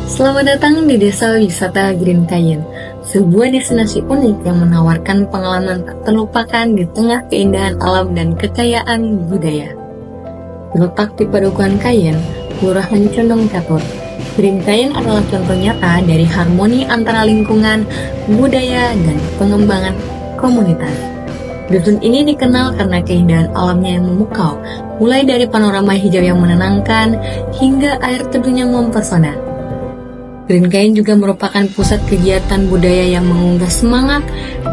Selamat datang di Desa Wisata Green Cayenne, sebuah destinasi unik yang menawarkan pengalaman tak terlupakan di tengah keindahan alam dan kekayaan budaya. Terletak di Padukuhan Cayenne, Kelurahan Condong Catur, Green Cayenne adalah contoh nyata dari harmoni antara lingkungan, budaya, dan pengembangan komunitas. Dusun ini dikenal karena keindahan alamnya yang memukau, mulai dari panorama hijau yang menenangkan hingga air teduh yang mempesona. Green Cayenne juga merupakan pusat kegiatan budaya yang mengunggah semangat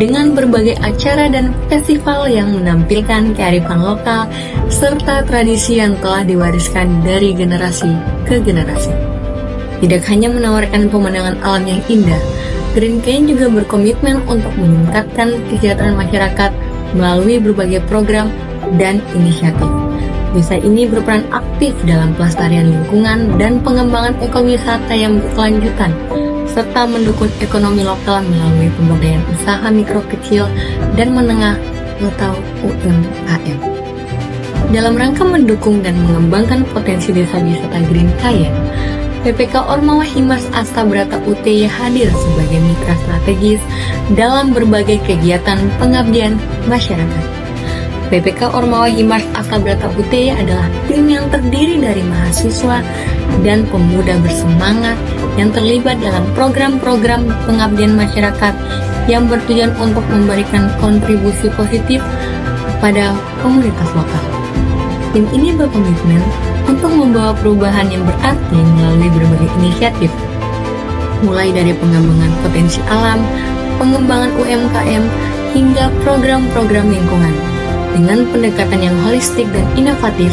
dengan berbagai acara dan festival yang menampilkan kearifan lokal serta tradisi yang telah diwariskan dari generasi ke generasi. Tidak hanya menawarkan pemandangan alam yang indah, Green Cayenne juga berkomitmen untuk meningkatkan kesejahteraan masyarakat melalui berbagai program dan inisiatif. Desa ini berperan aktif dalam pelestarian lingkungan dan pengembangan ekowisata yang berkelanjutan, serta mendukung ekonomi lokal melalui pemberdayaan usaha mikro kecil dan menengah atau UMKM. Dalam rangka mendukung dan mengembangkan potensi desa wisata Green Cayenne, PPK Ormawa Himas Astabrata UTY hadir sebagai mitra strategis dalam berbagai kegiatan pengabdian masyarakat. PPK Ormawa Himas Astabrata UTY adalah tim yang terdiri dari mahasiswa dan pemuda bersemangat yang terlibat dalam program-program pengabdian masyarakat yang bertujuan untuk memberikan kontribusi positif pada komunitas lokal. Tim ini berkomitmen untuk membawa perubahan yang berarti melalui berbagai inisiatif, mulai dari pengembangan potensi alam, pengembangan UMKM, hingga program-program lingkungan. Dengan pendekatan yang holistik dan inovatif,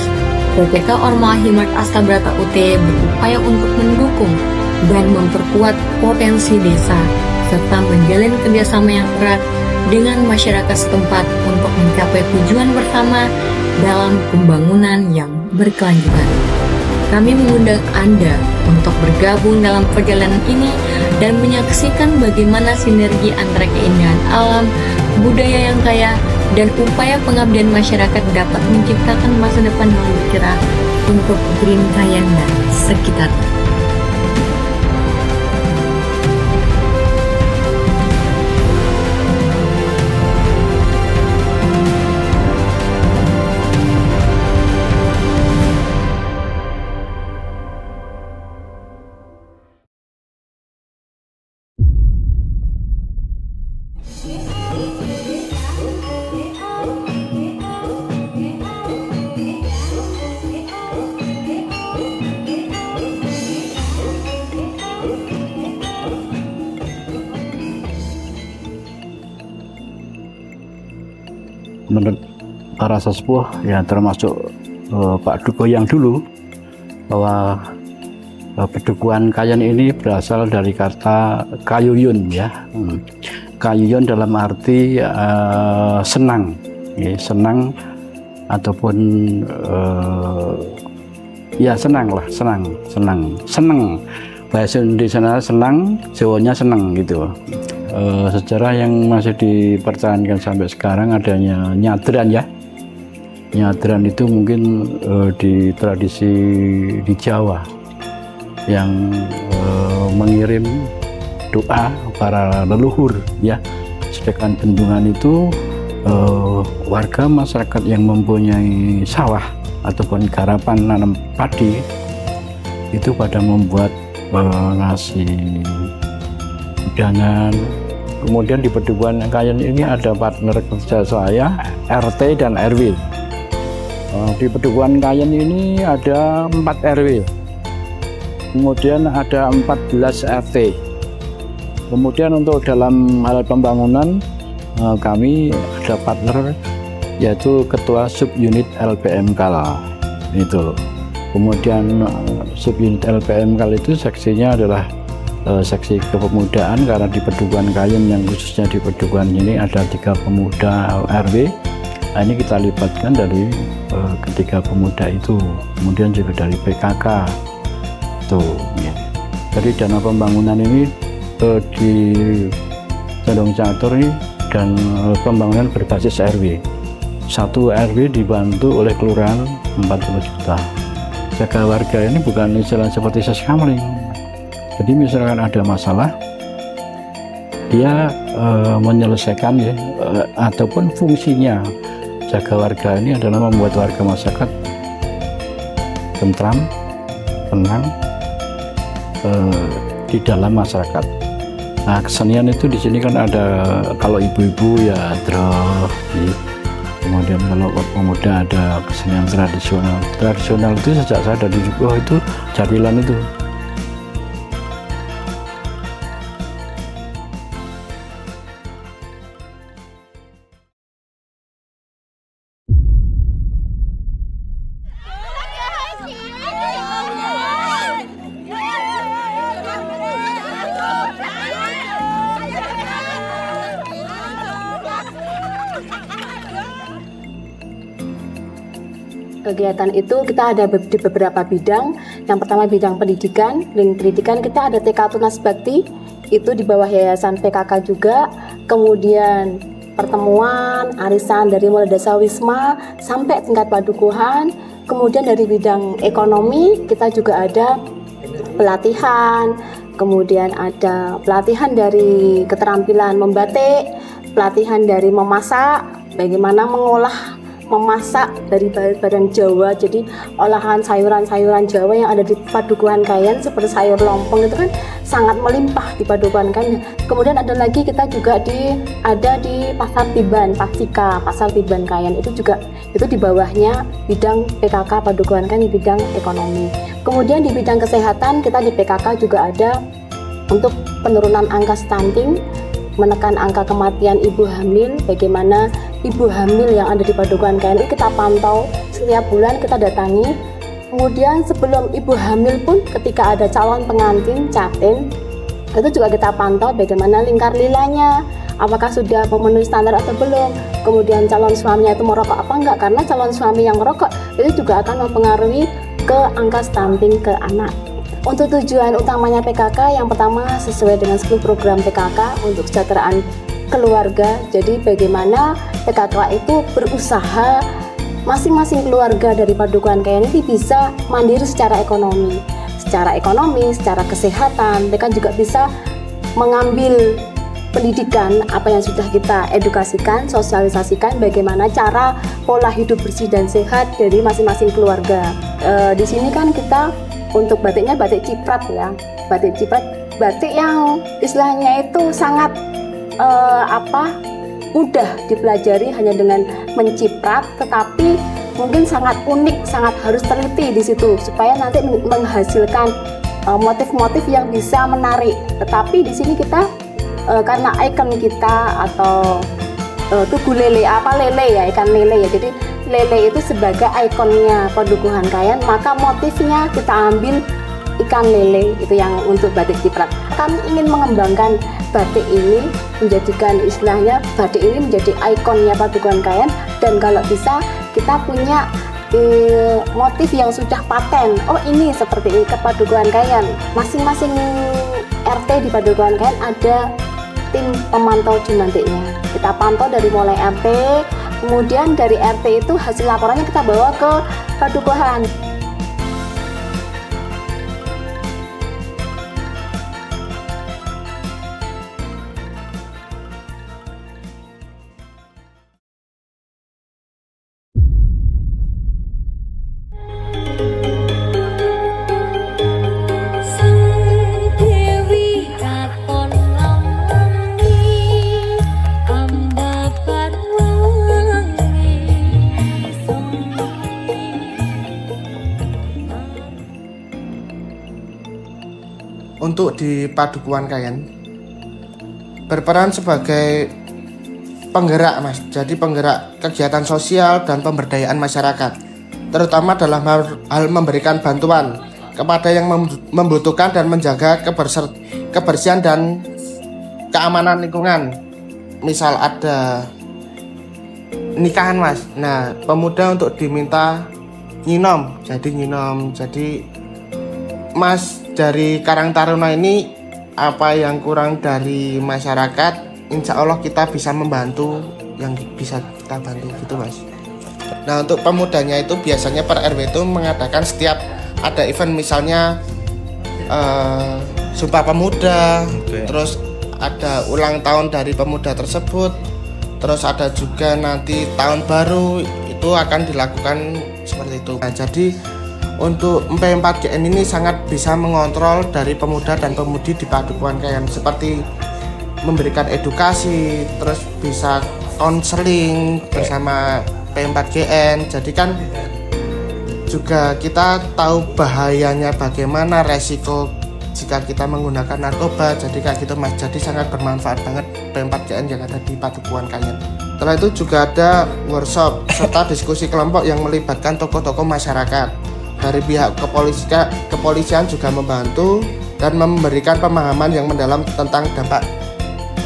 PPK Ormawa Himas Astabrata UTY berupaya untuk mendukung dan memperkuat potensi desa, serta menjalin kerjasama yang erat dengan masyarakat setempat untuk mencapai tujuan bersama dalam pembangunan yang berkelanjutan. Kami mengundang Anda untuk bergabung dalam perjalanan ini dan menyaksikan bagaimana sinergi antara keindahan alam, budaya yang kaya, dan upaya pengabdian masyarakat dapat menciptakan masa depan yang lebih cerah untuk Green Cayenne dan sekitarnya. Menurut para sesepuh, ya termasuk Pak Duko yang dulu, bahwa Padukuhan Cayenne ini berasal dari kata kayuyun, ya. Kayuyun dalam arti senang, ya, senang ataupun ya senang lah, senang. Bahasa Indonesia senang, Jawanya senang gitu. Sejarah yang masih dipertahankan sampai sekarang adanya nyadran, ya. Nyadran itu mungkin di tradisi di Jawa yang mengirim doa para leluhur, ya. Sedangkan bendungan itu warga masyarakat yang mempunyai sawah ataupun garapan nanam padi itu pada membuat ngasih hidangan. Kemudian di Padukuhan Cayenne ini ada partner kerja saya, RT dan RW. Di Padukuhan Cayenne ini ada 4 RW, kemudian ada 14 RT. Kemudian untuk dalam hal pembangunan kami ada partner, yaitu Ketua Subunit LPM Kala itu. Kemudian Subunit LPM Kala itu seksinya adalah seksi kepemudaan, karena di Padukuhan Cayenne yang khususnya di Padukuhan ini ada 3 pemuda RW. Nah, ini kita libatkan dari ketiga pemuda itu, kemudian juga dari PKK tuh, ya. Jadi dana pembangunan ini di Condong Catur ini dan pembangunan berbasis RW. Satu RW dibantu oleh kelurahan 40 juta. Jaga warga ini bukan istilah seperti seskamling, Jadi misalkan ada masalah, dia menyelesaikan ya, ataupun fungsinya jaga warga ini adalah membuat warga masyarakat tentram, tenang di dalam masyarakat. Nah, kesenian itu di sini kan ada, kalau ibu-ibu ya drop, kemudian kalau pemuda ada kesenian tradisional. Tradisional itu sejak saya dari Jugo itu jadilan itu. Kegiatan itu kita ada di beberapa bidang. Yang pertama bidang pendidikan. Di pendidikan kita ada TK Tunas Bakti, itu di bawah Yayasan PKK juga. Kemudian pertemuan, arisan dari mulai desa wisma sampai tingkat padukuhan. Kemudian dari bidang ekonomi kita juga ada pelatihan. Kemudian ada pelatihan dari keterampilan membatik, pelatihan dari memasak, bagaimana memasak dari bahan Jawa. Jadi olahan sayuran-sayuran Jawa yang ada di Padukuhan Kayen seperti sayur lompong itu kan sangat melimpah di Padukuhan Kayen. Kemudian ada lagi kita juga ada di Pasar Tiban, Pasar Tiban Kayen itu juga itu di bawahnya bidang PKK Padukuhan Kayen di bidang ekonomi. Kemudian di bidang kesehatan kita di PKK juga ada untuk penurunan angka stunting, menekan angka kematian ibu hamil. Bagaimana ibu hamil yang ada di Padukuhan Kayen kita pantau setiap bulan, kita datangi. Kemudian sebelum ibu hamil pun ketika ada calon pengantin catin itu juga kita pantau bagaimana lingkar lilanya, apakah sudah memenuhi standar atau belum. Kemudian calon suaminya itu merokok apa enggak, karena calon suami yang merokok itu juga akan mempengaruhi ke angka stunting ke anak. Untuk tujuan utamanya PKK, yang pertama sesuai dengan 10 program PKK untuk kesejahteraan keluarga. Jadi bagaimana PKK itu berusaha masing-masing keluarga dari Padukuhan Kayen ini bisa mandiri secara ekonomi, secara kesehatan. Mereka juga bisa mengambil pendidikan apa yang sudah kita edukasikan, sosialisasikan bagaimana cara pola hidup bersih dan sehat dari masing-masing keluarga. Di sini kan kita untuk batiknya batik ciprat ya, batik yang istilahnya itu sangat mudah dipelajari hanya dengan menciprat, tetapi mungkin sangat unik, sangat harus teliti di situ supaya nanti menghasilkan motif-motif yang bisa menarik. Tetapi di sini kita karena ikon kita atau tugu lele, ikan lele ya, jadi lele itu sebagai ikonnya Padukuhan Kayen, maka motifnya kita ambil ikan lele itu yang untuk batik ciprat. Kami ingin mengembangkan batik ini, menjadikan istilahnya batik ini menjadi ikonnya Padukuhan Kayen, dan kalau bisa kita punya motif yang sudah paten. Oh ini seperti ini ke Padukuhan Kayen. Masing-masing RT di Padukuhan Kayen ada tim pemantau jumantiknya. Kita pantau dari mulai RT, kemudian dari RT itu hasil laporannya kita bawa ke Padukuhan. Untuk di Padukuhan Kayen berperan sebagai penggerak Mas, jadi penggerak kegiatan sosial dan pemberdayaan masyarakat, terutama dalam hal memberikan bantuan kepada yang membutuhkan dan menjaga kebersihan dan keamanan lingkungan. Misal ada nikahan Mas, nah pemuda untuk diminta nyinom, jadi Mas dari Karang Taruna ini apa yang kurang dari masyarakat, insya Allah kita bisa membantu yang bisa kita bantu gitu Mas. Nah untuk pemudanya itu biasanya per RW itu mengadakan setiap ada event, misalnya Sumpah Pemuda, Oke. terus ada ulang tahun dari pemuda tersebut, terus ada juga nanti tahun baru itu akan dilakukan seperti itu. Nah, jadi untuk MP4GN ini sangat bisa mengontrol dari pemuda dan pemudi di Padukuhan Kayan, seperti memberikan edukasi, terus bisa konseling bersama P4GN. Jadi kan juga kita tahu bahayanya bagaimana, resiko jika kita menggunakan narkoba. Jadi kayak gitu Mas, jadi sangat bermanfaat banget P4GN yang ada di Padukuhan Kayan. Setelah itu juga ada workshop serta diskusi kelompok yang melibatkan tokoh-tokoh masyarakat. Dari pihak kepolisian juga membantu dan memberikan pemahaman yang mendalam tentang dampak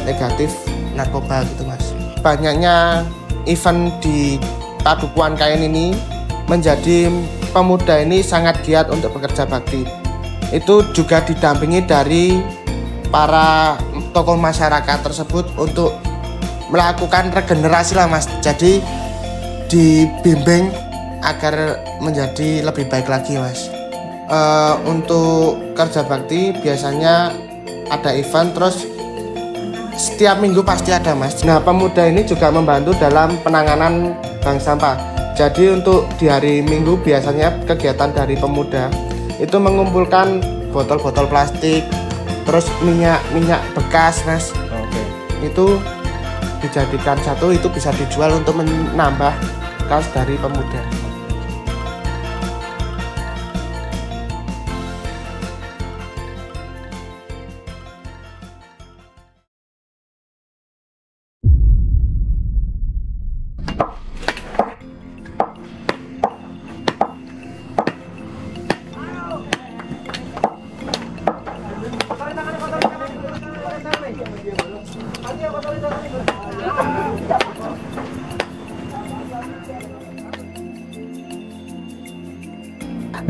negatif narkoba gitu Mas. Banyaknya event di Padukuhan Kayan ini menjadi pemuda ini sangat giat untuk bekerja bakti. Itu juga didampingi dari para tokoh masyarakat tersebut untuk melakukan regenerasi lah Mas. Jadi dibimbing agar menjadi lebih baik lagi Mas. Untuk kerja bakti biasanya ada event, terus setiap minggu pasti ada Mas. Nah, pemuda ini juga membantu dalam penanganan bank sampah. Jadi untuk di hari Minggu biasanya kegiatan dari pemuda itu mengumpulkan botol-botol plastik, terus minyak bekas Mas. Oke. Itu dijadikan satu, itu bisa dijual untuk menambah kas dari pemuda.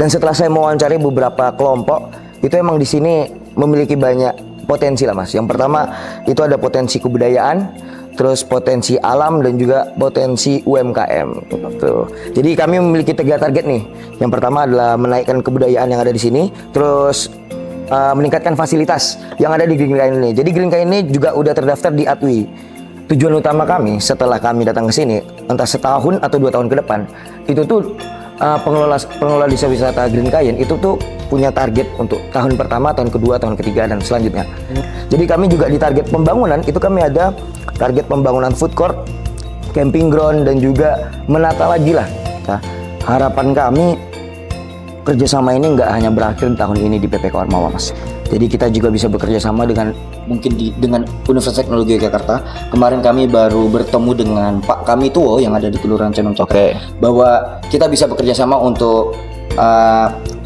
Dan setelah saya mewawancari beberapa kelompok, itu emang di sini memiliki banyak potensi lah Mas. Yang pertama itu ada potensi kebudayaan, terus potensi alam dan juga potensi UMKM. Tuh. Jadi kami memiliki 3 target nih. Yang pertama adalah menaikkan kebudayaan yang ada di sini, terus meningkatkan fasilitas yang ada di Green Kayan ini. Jadi Green Kayan ini juga udah terdaftar di ATWI. Tujuan utama kami setelah kami datang ke sini, entah setahun atau 2 tahun ke depan, itu tuh pengelola desa wisata Green Kayan itu tuh punya target untuk tahun pertama, tahun kedua, tahun ketiga dan selanjutnya. Jadi kami juga di target pembangunan itu kami ada target pembangunan food court, camping ground dan juga menata lagi lah. Nah, harapan kami kerjasama ini nggak hanya berakhir di tahun ini di PPK Ormawa Mas. Jadi kita juga bisa bekerja sama dengan mungkin dengan Universitas Teknologi Yogyakarta. Kemarin kami baru bertemu dengan Pak Kami Tuwo yang ada di Kelurahan Condong Cokro, bahwa kita bisa bekerja sama untuk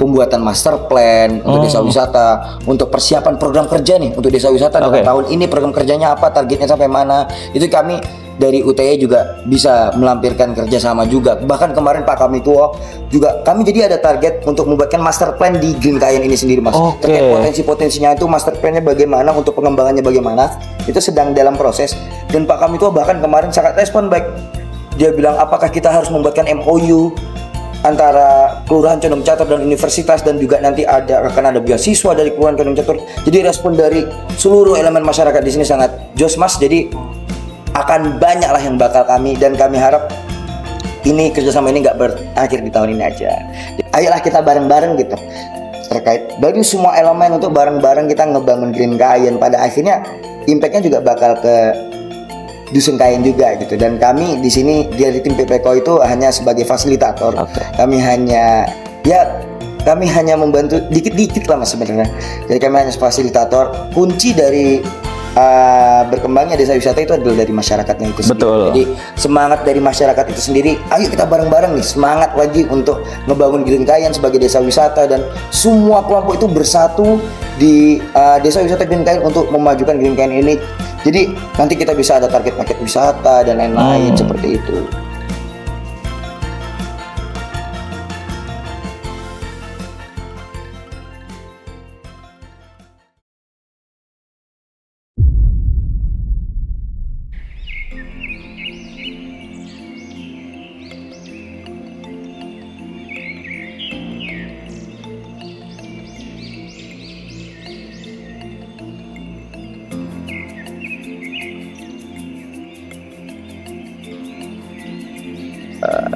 pembuatan master plan untuk desa wisata, untuk persiapan program kerja nih untuk desa wisata dalam tahun ini, program kerjanya apa, targetnya sampai mana. Itu kami dari UTE juga bisa melampirkan kerjasama juga. Bahkan kemarin Pak Kami Tuwo juga kami jadi ada target untuk membuatkan master plan di Green Kayan ini sendiri Mas. Terkait potensi-potensinya itu, master plan-nya bagaimana, untuk pengembangannya bagaimana, itu sedang dalam proses. Dan Pak Kami Tuwo bahkan kemarin sangat respon baik. Dia bilang apakah kita harus membuatkan MOU antara Kelurahan Condong Catur dan universitas, dan juga nanti akan ada beasiswa dari Kelurahan Condong Catur. Jadi respon dari seluruh elemen masyarakat di sini sangat jos Mas. Jadi akan banyak lah yang bakal kami, dan kami harap ini kerjasama ini nggak berakhir di tahun ini aja. Ayolah kita bareng-bareng gitu, terkait dari semua elemen untuk bareng-bareng kita ngebangun Green Kayan. Pada akhirnya impactnya juga bakal ke Dusun Kayan juga gitu. Dan kami di sini dari tim PPK itu hanya sebagai fasilitator. Kami hanya membantu dikit-dikit lah Mas sebenarnya. Jadi kami hanya fasilitator. Kunci dari berkembangnya desa wisata itu adalah dari masyarakatnya itu sendiri. Betul. Jadi semangat dari masyarakat itu sendiri, ayo kita bareng-bareng nih, semangat lagi untuk ngebangun Green Kayan sebagai desa wisata, dan semua kelompok itu bersatu di desa wisata Green Kayan untuk memajukan Green Kayan ini. Jadi nanti kita bisa ada target paket wisata dan lain-lain seperti itu.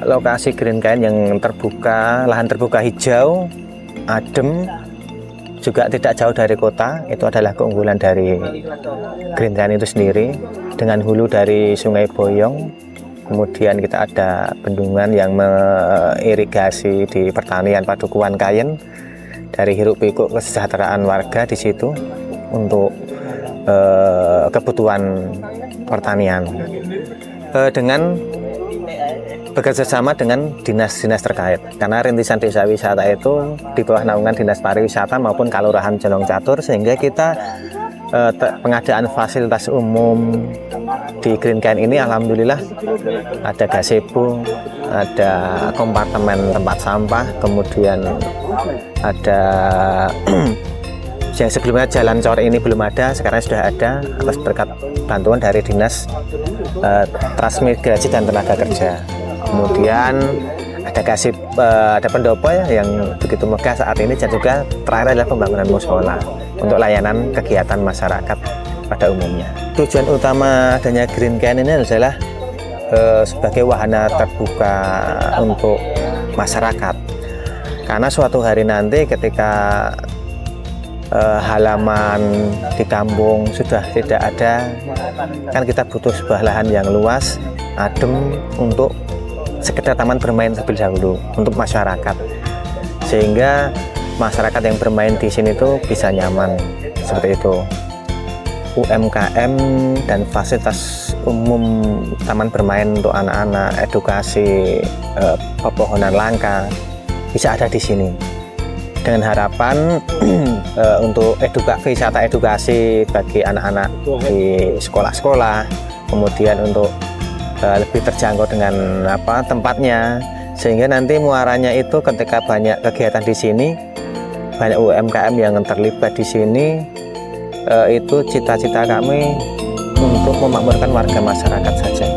lokasi Green Kayen yang terbuka, lahan terbuka hijau, adem, juga tidak jauh dari kota. Itu adalah keunggulan dari Green Kayen itu sendiri, dengan hulu dari Sungai Boyong. Kemudian kita ada bendungan yang mengirigasi di pertanian Padukuhan Kayen, dari hiruk pikuk kesejahteraan warga di situ untuk kebutuhan pertanian. Dengan bekerja sama dengan dinas-dinas terkait, karena rintisan desa wisata itu di bawah naungan Dinas Pariwisata maupun Kelurahan Jonong Catur, sehingga kita pengadaan fasilitas umum di Green Kayen ini alhamdulillah ada gazebo, ada kompartemen tempat sampah, kemudian ada yang sebelumnya jalan cor ini belum ada, sekarang sudah ada atas berkat bantuan dari Dinas Transmigrasi dan Tenaga Kerja. Kemudian ada ada pendopo ya, yang begitu megah saat ini, dan juga terakhir adalah pembangunan musola untuk layanan kegiatan masyarakat pada umumnya. Tujuan utama adanya Green Kayen ini adalah sebagai wahana terbuka untuk masyarakat, karena suatu hari nanti ketika halaman di kampung sudah tidak ada, kan kita butuh sebuah lahan yang luas, adem, untuk sekedar taman bermain terlebih dahulu untuk masyarakat, sehingga masyarakat yang bermain di sini tuh bisa nyaman seperti itu. UMKM dan fasilitas umum, taman bermain untuk anak-anak, edukasi, pepohonan langka bisa ada di sini. Dengan harapan untuk wisata edukasi bagi anak-anak di sekolah-sekolah, kemudian untuk lebih terjangkau dengan tempatnya, sehingga nanti muaranya itu ketika banyak kegiatan di sini, banyak UMKM yang terlibat di sini, itu cita-cita kami untuk memakmurkan warga masyarakat saja.